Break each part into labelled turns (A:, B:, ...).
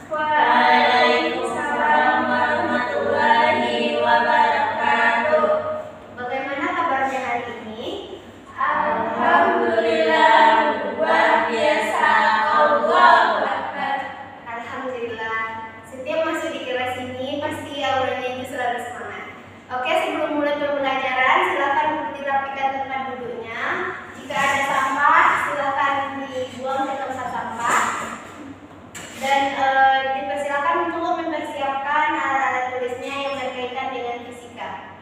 A: Waalaikumsalam warahmatullahi wabarakatuh.
B: Bagaimana kabarnya hari ini?
A: Alhamdulillah, luar biasa. Allahu Akbar.
B: Alhamdulillah. Setiap masuk di kelas ini pasti auranya itu selalu semangat. Oke, sebelum mulai pembelajaran, silakan dirapikan tempat duduknya. Jika ada sampah, silakan dibuang ke tempat sampah. Dan dipersilakan untuk mempersiapkan alat-alat tulisnya yang berkaitan dengan fisika.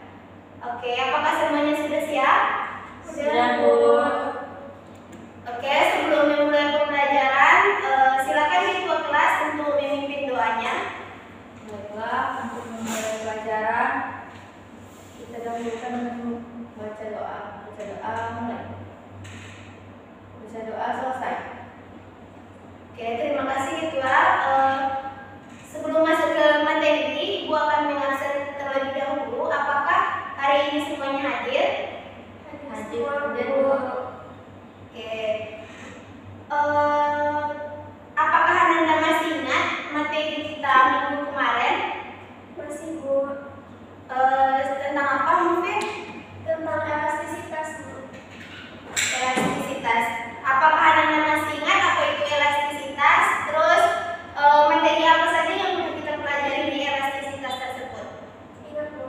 B: Oke, apakah semuanya sudah siap?
A: Sudah, Bu.
B: Oke, sebelum memulai pembelajaran, silakan ketua kelas untuk memimpin doanya.
A: Baiklah, untuk memulai pelajaran kita dahulukan dengan baca doa. Baca doa mulai. Baca doa selesai.
B: Oke, terima kasih ketua. Sebelum masuk ke materi, Ibu akan mengabsen terlebih dahulu. Apakah hari ini semuanya hadir?
A: Hadir, Bu.
B: Oke. Apakah Anda masih ingat materi kita minggu kemarin?
C: Masih, Bu.
B: Tentang apa, Mufid?
C: Tentang elastisitas, Bu.
B: Elastisitas. Apakah Anda masih ingat apa itu elastisitas? Terus materi apa saja yang sudah kita pelajari di elastisitas tersebut?
C: Ingat, Bu.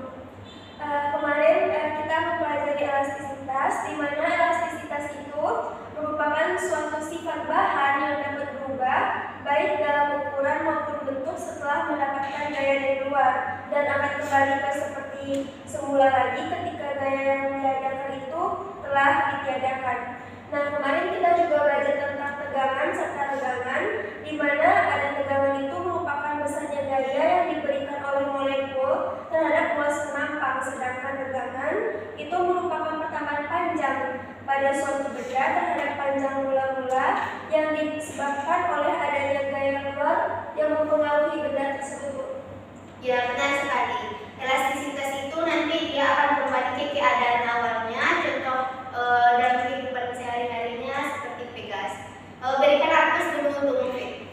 C: Kemarin kita mempelajari elastisitas, di mana elastisitas itu merupakan suatu sifat bahan yang dapat berubah baik dalam ukuran maupun bentuk setelah mendapatkan gaya dari luar dan akan kembali ke seperti semula lagi ketika gaya yang diadakan itu telah ditiadakan. Nah, kemarin kita juga belajar tentang tegangan serta regangan, di mana ada tegangan itu merupakan besarnya gaya yang diberikan oleh molekul terhadap luas penampang, sedangkan regangan itu merupakan pertambahan panjang pada suatu benda terhadap panjang mula-mula yang disebabkan oleh adanya gaya luar yang mempengaruhi benda tersebut.
B: Ya, benar sekali. Elastisitas itu nanti dia akan kembali ke keadaan awalnya, contoh dalam kehidupan sehari-harinya seperti Pegas. Berikan aplaus dulu untuk Mufid.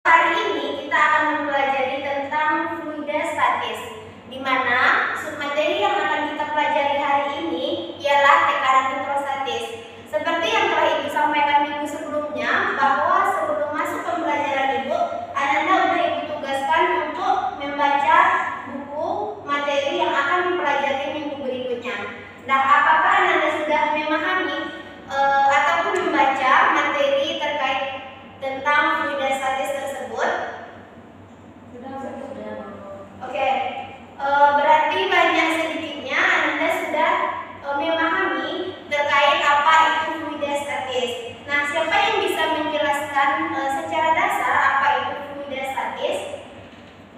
B: Hari ini kita akan mempelajari tentang fluida statis, di mana submateri yang akan kita pelajari hari ini ialah tekanan hidrostatis. Seperti yang telah Ibu sampaikan minggu sebelumnya, bahwa sebelum masuk pembelajaran Ibu, Ananda sudah Ibu tugaskan untuk membaca buku materi yang akan dipelajari minggu berikutnya. Nah, apakah Ananda sudah memahami ataupun membaca materi terkait tentang fluida statis tersebut?
A: Sudah.
B: Oke, berarti banyak sedikitnya Anda sudah memahami terkait apa itu fluida statis. Nah, siapa yang bisa menjelaskan secara dasar apa itu fluida statis?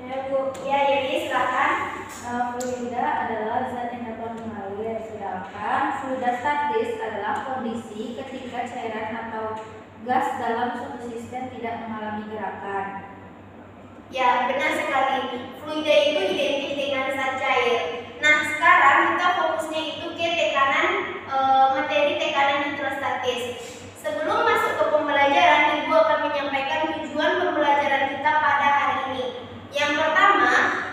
A: Ya, Bu.
B: Ya, jadi silakan.
A: Fluida adalah zat yang dapat mengalir, sedangkan fluida statis adalah kondisi ketika cairan atau gas dalam suatu sistem tidak mengalami gerakan.
B: Ya, benar sekali. Fluida itu identik dengan zat cair. Nah, sekarang kita fokusnya itu ke tekanan materi tekanan hidrostatis. Sebelum masuk ke pembelajaran, Ibu akan menyampaikan tujuan pembelajaran kita pada hari ini. Yang pertama,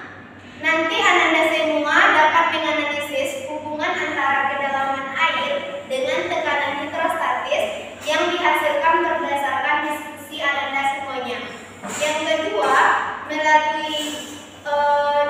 B: nanti Ananda semua dapat menganalisis hubungan antara kedalaman air dengan tekanan hidrostatis yang dihasilkan berdasarkan diskusi Ananda semuanya. Yang kedua, melalui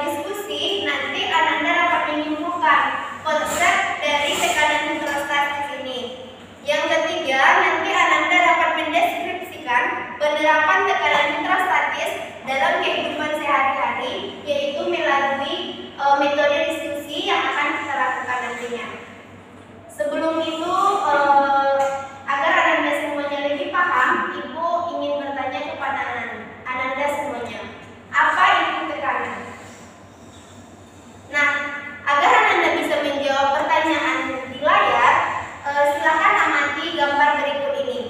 B: diskusi nanti Ananda dapat menyimpulkan konsep dari tekanan hidrostatis ini. Yang ketiga, nanti Ananda dapat mendeskripsikan penerapan tekanan hidrostatis dalam kehidupan sehari-hari, yaitu melalui metode diskusi yang akan kita lakukan nantinya. Sebelum itu, agar Ananda semuanya lebih paham, Ibu ingin bertanya kepada Ananda semuanya, apa itu tekanan? Nah, agar Ananda bisa menjawab pertanyaan di layar, silakan amati gambar berikut ini.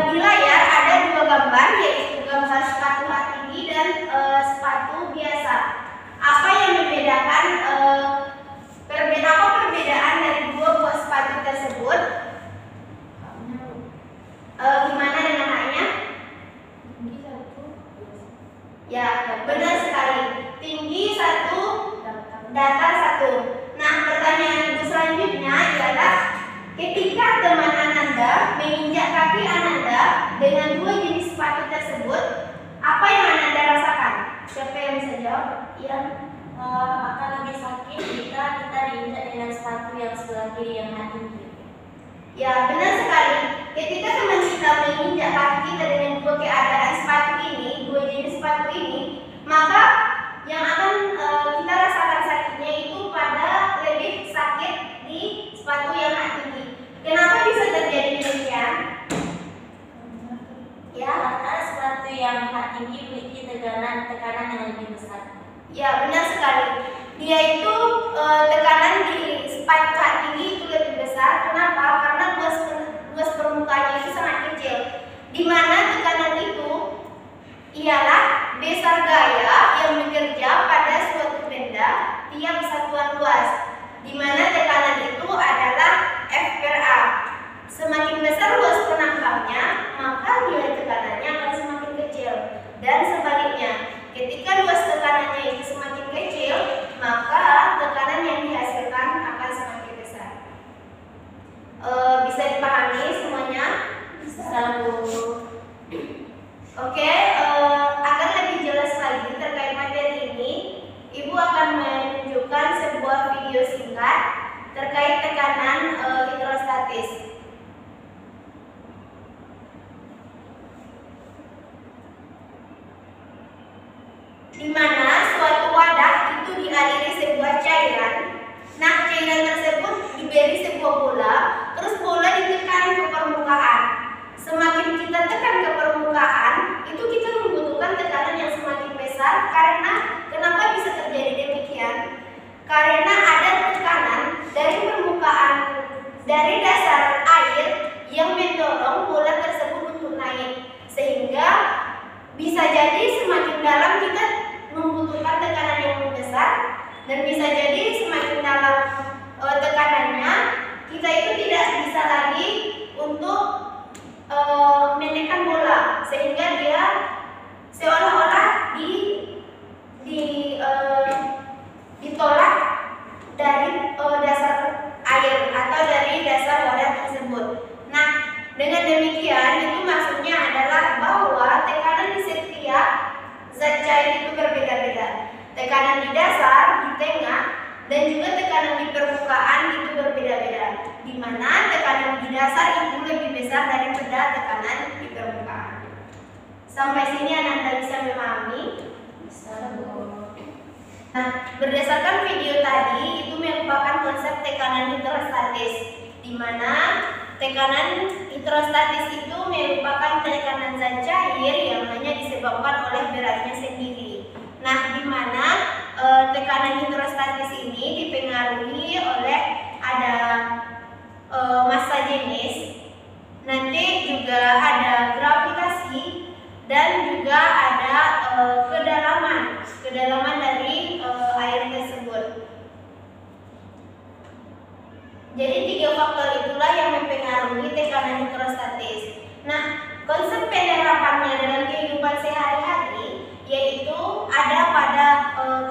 B: Di layar ada dua gambar, yaitu gambar sepatu hak tinggi dan sepatu biasa. Apa yang membedakan perbedaan dari dua buah sepatu tersebut?
D: yang akan lebih sakit jika kita diinjak dengan sepatu yang sebelah kiri yang tinggi.
B: Ya, benar sekali. Ketika teman kita menginjak kaki kita dengan dua keadaan sepatu ini, dua jenis sepatu ini, maka yang akan kita rasakan sakitnya itu pada lebih sakit di sepatu yang tinggi. Kenapa bisa terjadi demikian?
D: Ya, karena sepatu yang tinggi memiliki tekanan yang lebih besar.
B: Ya, benar sekali. Dia itu tekanan di sepatu tinggi itu lebih besar. Kenapa? Karena luas permukaannya itu sangat kecil. Di mana tekanan itu ialah besar gaya yang bekerja pada suatu benda tiap satuan luas. Di mana tekanan itu adalah F/A. Semakin besar luas penambangnya, maka nilai tekanannya akan semakin kecil. Dan sebaliknya, ketika luas tekanannya itu semakin kecil, maka tekanan yang dihasilkan akan semakin besar. Bisa dipahami semuanya?
D: Bisa, Bu.
B: Oke, agar lebih jelas lagi terkait materi ini, Ibu akan menunjukkan sebuah video singkat terkait tekanan hidrostatis. Di mana suatu wadah itu dialiri sebuah cairan. Nah, cairan tersebut diberi sebuah bola, terus bola ditekan ke permukaan. Semakin kita tekan ke permukaan, itu kita membutuhkan tekanan yang semakin besar. Karena kenapa bisa terjadi demikian? Karena ada tekanan dari permukaan, dari dasar air yang mendorong bola tersebut untuk naik, sehingga bisa jadi semakin dalam kita membutuhkan tekanan yang lebih besar, dan bisa jadi semakin dalam tekanannya kita itu tidak bisa lagi untuk menekan bola, sehingga dia seolah-olah ditolak dari dasar air atau dari dasar wadah tersebut. Nah, dengan demikian itu maksudnya adalah bahwa tekanan di setiap zat cair itu berbeda-beda. Tekanan di dasar, di tengah, dan juga tekanan di permukaan itu berbeda-beda. Di mana tekanan di dasar itu lebih besar daripada tekanan di permukaan. Sampai sini Anda bisa memahami?
D: Bisa, Bu.
B: Nah, berdasarkan video tadi itu merupakan konsep tekanan hidrostatis, di mana tekanan hidrostatis itu merupakan tekanan zat cair yang hanya disebabkan oleh beratnya sendiri. Nah, di mana tekanan hidrostatis ini dipengaruhi oleh ada massa jenis, nanti juga ada gravitasi, dan juga ada kedalaman dari air tersebut. Jadi 3 faktor itulah yang mempengaruhi tekanan hidrostatis. Nah, konsep penerapannya dalam kehidupan sehari-hari yaitu ada pada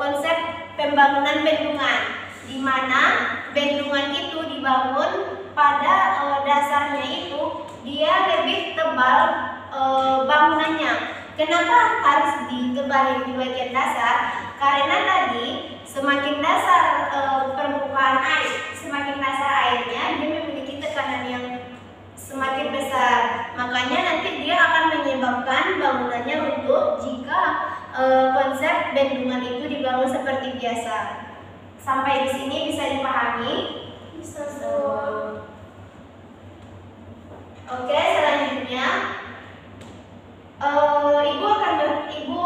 B: konsep pembangunan bendungan, di mana bendungan itu dibangun pada dasarnya itu dia lebih tebal bangunannya. Kenapa harus ditebali di bagian dasar? Karena tadi semakin dasar permukaan air, semakin dasar airnya dia memiliki tekanan yang semakin besar. Makanya nanti dia akan menyebabkan bangunannya runtuh jika konsep bendungan itu dibangun seperti biasa. Sampai di sini bisa dipahami?
C: Bisa.
B: Oke, selanjutnya Ibu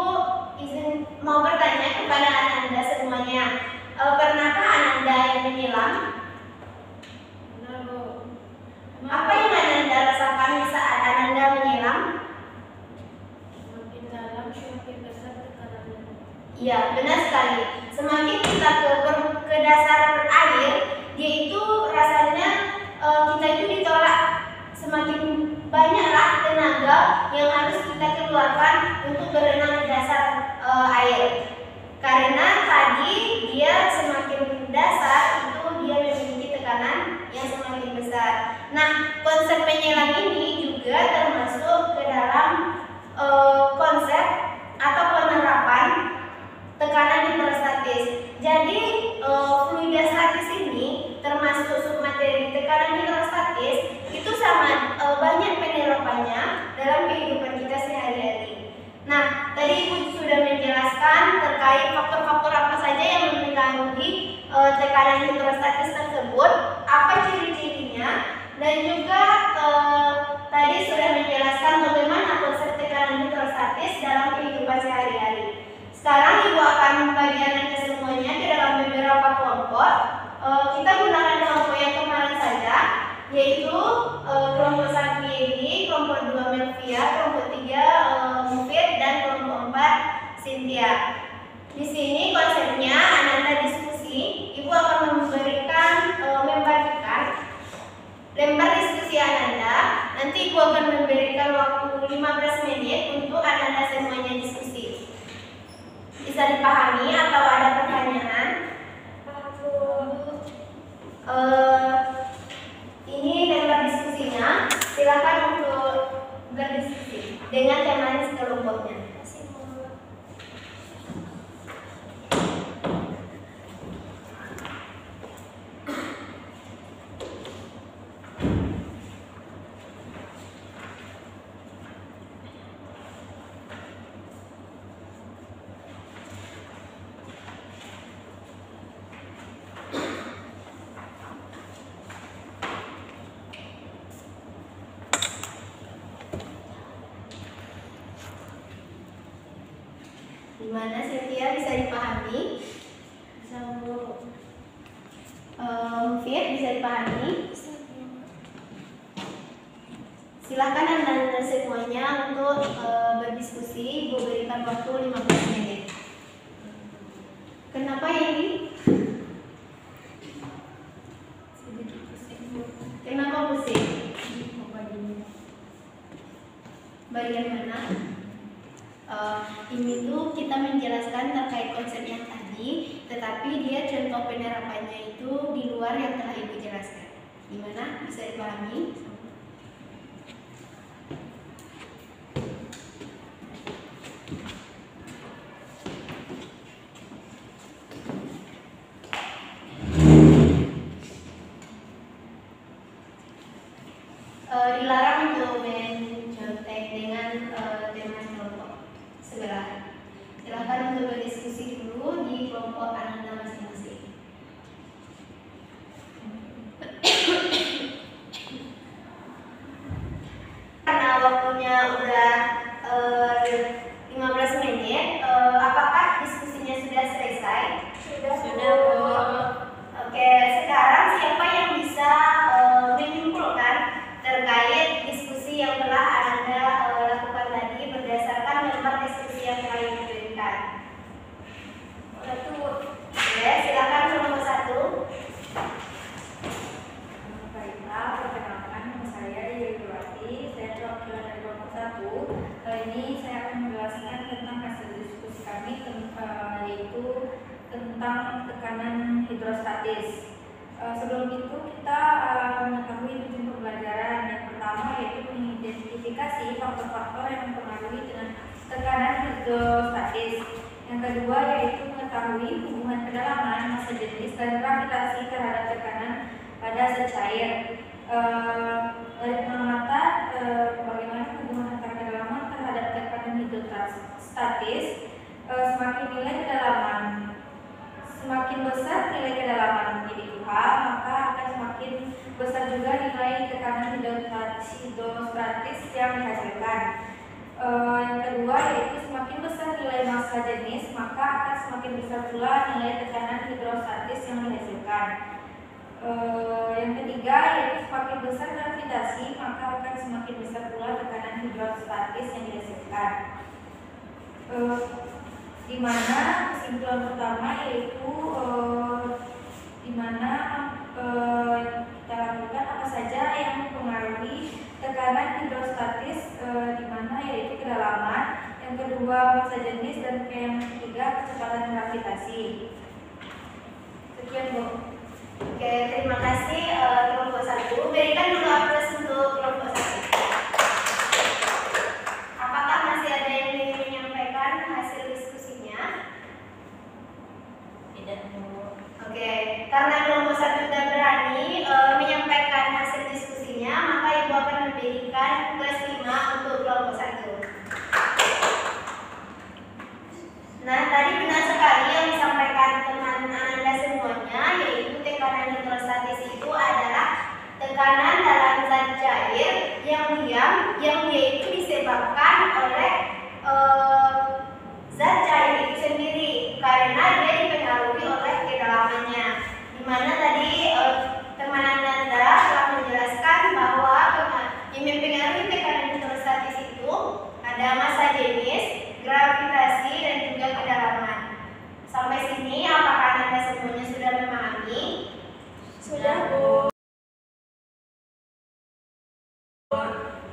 B: izin mau bertanya kepada Ananda semuanya. Pernahkah Ananda yang menyelam?
A: Benar, Bu.
B: Apa yang Ananda rasakan saat Ananda menyelam?
A: Semakin dalam, semakin besar tekanannya.
B: Iya, benar sekali. Semakin kita ke dasar air, dia itu rasanya kita itu ditolak. Semakin banyaklah tenaga yang harus kita keluarkan untuk berenang di dasar air. Karena tadi dia semakin dasar itu dia memiliki tekanan yang semakin besar. Nah, konsep penyelam ini juga termasuk ke dalam konsep atau penerapan tekanan hidrostatis tekanan hidrostatis tersebut, apa ciri-cirinya, dan juga tadi sudah menjelaskan bagaimana konsep tekanan hidrostatis dalam kehidupan sehari-hari. Sekarang Ibu akan membagikan Anda semuanya ke dalam beberapa kelompok. Kita gunakan kelompok yang kemarin saja, yaitu kelompok 1 Yedi, kelompok 2 Melvia, kelompok 3 Mufid, dan kelompok 4 Cynthia. Di sini konsepnya Anda diskusi. Ibu akan memberikan membagikan lembar diskusi Anda. Nanti Ibu akan memberikan waktu 15 menit untuk Anda semuanya diskusi. Bisa dipahami atau ada pertanyaan? Ini lembar diskusinya. Silakan untuk berdiskusi dengan temanis kelompoknya. Gimana Cynthia, bisa dipahami?
D: Bisa Bu.
B: Mufid, bisa dipahami? Silahkan Anda semuanya untuk berdiskusi. Ibu berikan waktu 15 menit. Kenapa ini? Kenapa pusing? Bagian mana? Ini tuh kita menjelaskan terkait konsep yang tadi, tetapi dia contoh penerapannya itu di luar yang telah Ibu jelaskan. Gimana? Bisa dipahami? Dilarang untuk mencontek dengan tema kelompok sebelah. Silakan untuk berdiskusi dulu di kelompok Anda masing-masing. Karena waktunya udah 15 menit, apakah diskusinya sudah selesai?
D: Sudah Bu.
B: Oke, sekarang siapa yang bisa menyimpulkan terkait diskusi yang telah Anda lakukan tadi berdasarkan lembar diskusi yang telah diberikan? Oke, silakan kelompok 1.
A: Baiklah, perkenalkan nama saya Yewati. Saya perwakilan dari kelompok 1. Kali ini saya akan menjelaskan tentang hasil diskusi kami yaitu tentang tekanan hidrostatis. Sebelum itu kita mengetahui tujuan pembelajaran. Yang pertama yaitu mengidentifikasi faktor-faktor yang mempengaruhi dengan tekanan hidrostatis. Yang kedua yaitu mengetahui hubungan kedalaman, massa jenis, dan gravitasi terhadap tekanan pada zat cair. Dari pengamatan bagaimana hubungan antara kedalaman terhadap tekanan hidrostatis, semakin besar nilai kedalaman menjadi 2, maka akan semakin besar juga nilai tekanan hidrostatis yang dihasilkan. Yang kedua yaitu semakin besar nilai massa jenis, maka akan semakin besar pula nilai tekanan hidrostatis yang dihasilkan. Yang ketiga yaitu semakin besar gravitasi, maka akan semakin besar pula tekanan hidrostatis yang dihasilkan. Di mana kesimpulan pertama yaitu kita lakukan apa saja yang mempengaruhi tekanan hidrostatis, di mana yaitu kedalaman, yang kedua massa jenis, dan yang ketiga kecepatan gravitasi. Sekian Bu.
B: Oke, terima kasih kelompok 1. Berikan dulu aplaus untuk kelompok 1. Apakah masih ada yang ingin menyampaikan hasil diskusinya?
D: Tidak Bu.
B: Oke, karena kelompok 1 sudah berani menyampaikan hasil diskusinya, maka Ibu akan memberikan plus 5 untuk kelompok 1. Nah, tadi benar sekali yang disampaikan teman Anda semuanya,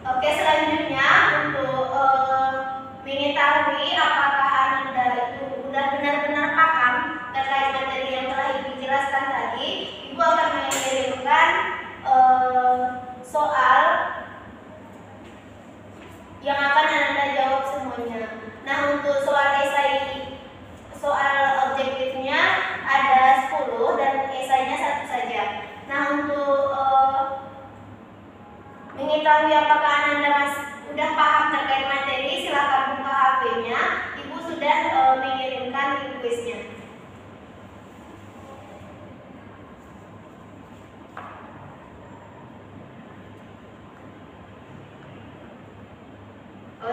B: Oke, selanjutnya untuk mengetahui apakah Ananda itu sudah benar-benar paham terkait materi yang telah Ibu jelaskan tadi, Ibu akan mengirimkan soal yang akan Ananda jawab semuanya. Nah, untuk soal esai, soal objektifnya ada 10 dan esainya 1 saja. Nah, untuk mengetahui apakah Ananda sudah paham terkait materi, silakan buka HP-nya. Ibu sudah mengirimkan kuisnya.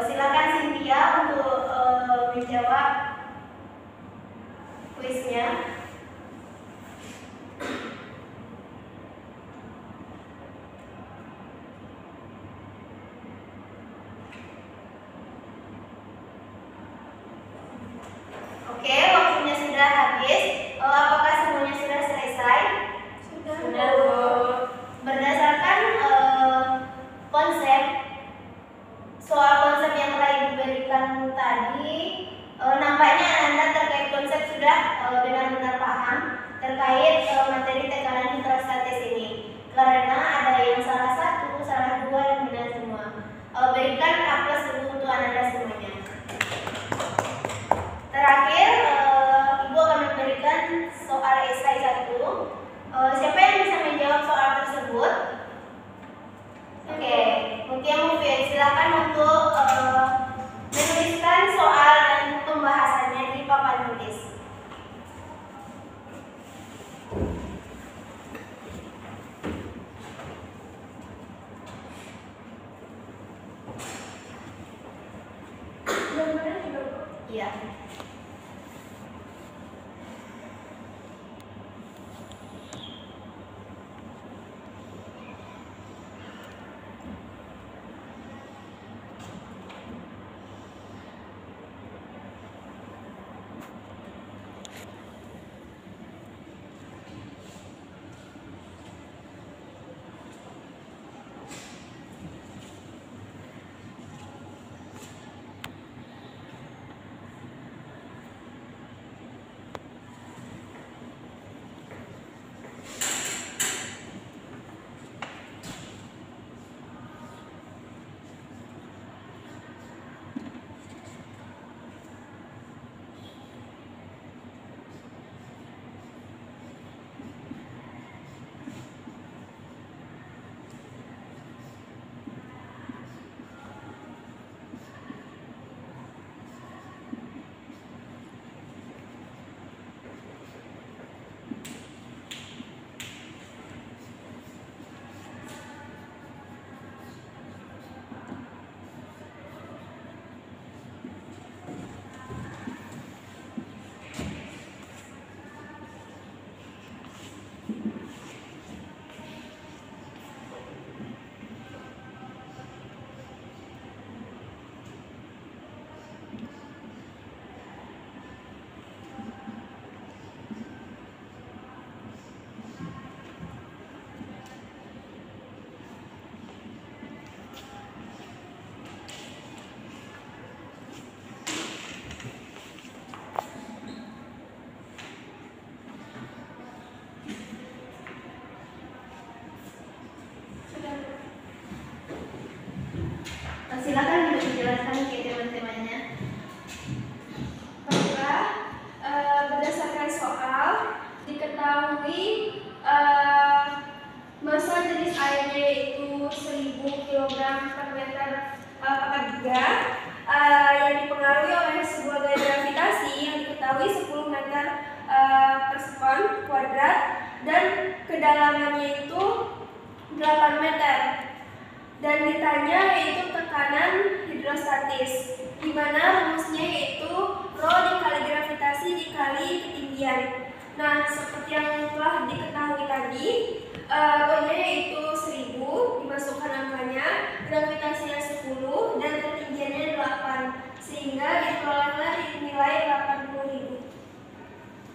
B: Silakan Cynthia untuk menjawab kuisnya. Oke, waktunya sudah habis. Apakah semuanya sudah selesai?
C: Sudah.
B: Berdasarkan konsep konsep yang telah Ibu berikan tadi, nampaknya Anda terkait konsep sudah benar-benar paham terkait materi tekanan hidrostatis ini. Karena ada yang salah 1, salah 2, yang benar semua. Berikan aplaus dulu untuk Anda semuanya. Terakhir, Ibu akan memberikan soal esai 1. Siapa yang bisa menjawab soal tersebut? Oke, Mutia Mufid, silakan untuk menuliskan soal dan pembahasannya di papan tulis.
C: Benar-benar juga, Bu.
B: Iya. Silakan Ibu dijelaskan ke teman-temannya.
C: Bahwa berdasarkan soal diketahui massa jenis airnya itu 1000 kg per meter giga yang dipengaruhi oleh sebuah gaya gravitasi yang diketahui 10 meter per sekon kuadrat dan kedalamannya itu 8 meter. Dan ditanya yaitu tekanan hidrostatis, di mana rumusnya yaitu rho dikali gravitasi dikali ketinggian. Nah, seperti yang telah diketahui tadi, rho-nya yaitu 1000, dimasukkan angkanya, gravitasinya 10, dan ketinggiannya 8, sehingga diperolehlah nilai 80.000.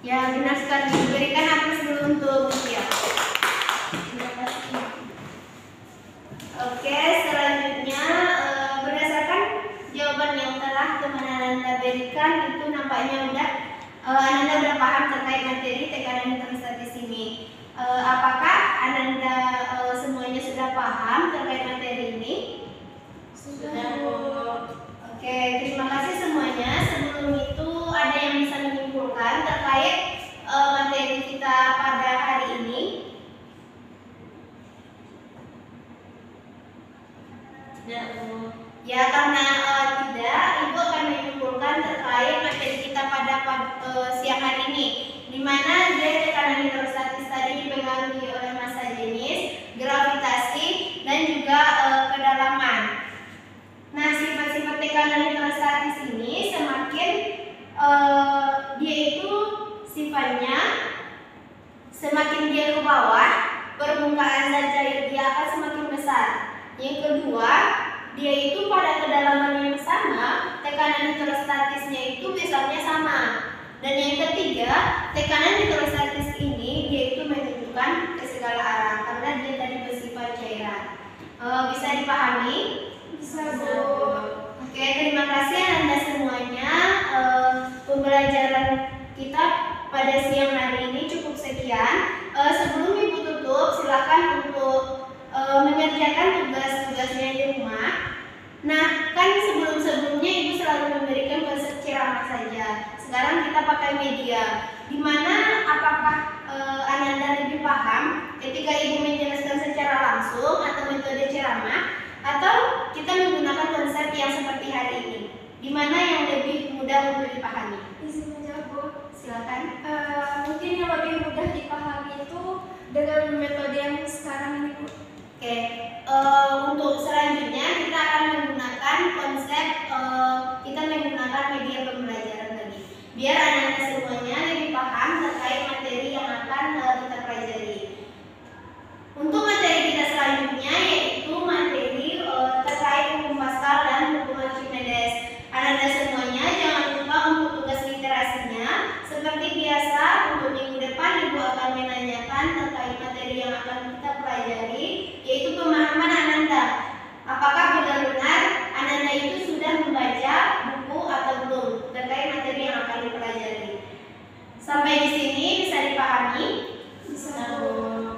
B: Ya, benar sekali. Berikan aplaus dulu untuk Mutia. Oke, selanjutnya hidrostatis ini. Apakah Ananda semuanya sudah paham terkait materi ini?
D: Sudah, Bu.
B: Oke, terima kasih semuanya. Sebelum itu ada yang bisa menyimpulkan terkait materi kita pada hari ini?
D: Tidak, Bu.
B: Ya, karena tidak, Ibu akan menyimpulkan terkait materi kita pada siang hari ini, di mana dia tekanan hidrostatis tadi dipengaruhi oleh massa jenis, gravitasi, dan juga kedalaman. Nah, sifat-sifat tekanan hidrostatis ini semakin dia itu sifatnya semakin dia ke bawah, permukaan zat cair dia akan semakin besar. Yang kedua, dia itu pada kedalaman yang sama, tekanan hidrostatisnya itu besarnya sama. Dan yang ketiga, tekanan hidrostatis ini dia itu menunjukkan ke segala arah karena dia tadi bersifat cairan. Bisa dipahami?
C: Bisa, Bu.
B: Oke, terima kasih Anda semuanya. Pembelajaran kita pada siang hari ini cukup sekian. Sebelum Ibu tutup, silakan untuk mengerjakan tugas-tugasnya di rumah. Nah, kan sebelum-sebelumnya Ibu selalu memberikan konsep ceramah saja. Sekarang kita pakai media. Di mana apakah Ananda lebih paham ketika Ibu menjelaskan secara langsung atau metode ceramah, atau kita menggunakan konsep yang seperti hari ini? Di mana yang lebih mudah untuk dipahami?
C: Izin menjawab, Bu.
B: Silakan.
C: Mungkin yang lebih mudah dipahami itu dengan metode yang sekarang ini, Bu.
B: Oke, untuk selanjutnya kita akan menggunakan konsep kita menggunakan media pembelajaran tadi, biar anak-anak semuanya lebih paham terkait materi yang akan kita pelajari. Untuk materi kita selanjutnya yaitu materi terkait hukum Pascal dan hukum Archimedes. Anak-anak semuanya jangan lupa untuk tugas literasinya. Seperti biasa, untuk minggu depan Ibu akan menanyakan terkait materi yang akan kita pelajari, yaitu pemahaman Ananda. Apakah benar-benar Ananda itu sudah membaca buku atau belum terkait materi yang akan dipelajari? Sampai di sini bisa dipahami?
C: Bisa,
D: Bisa,
C: Bu.
D: Bu.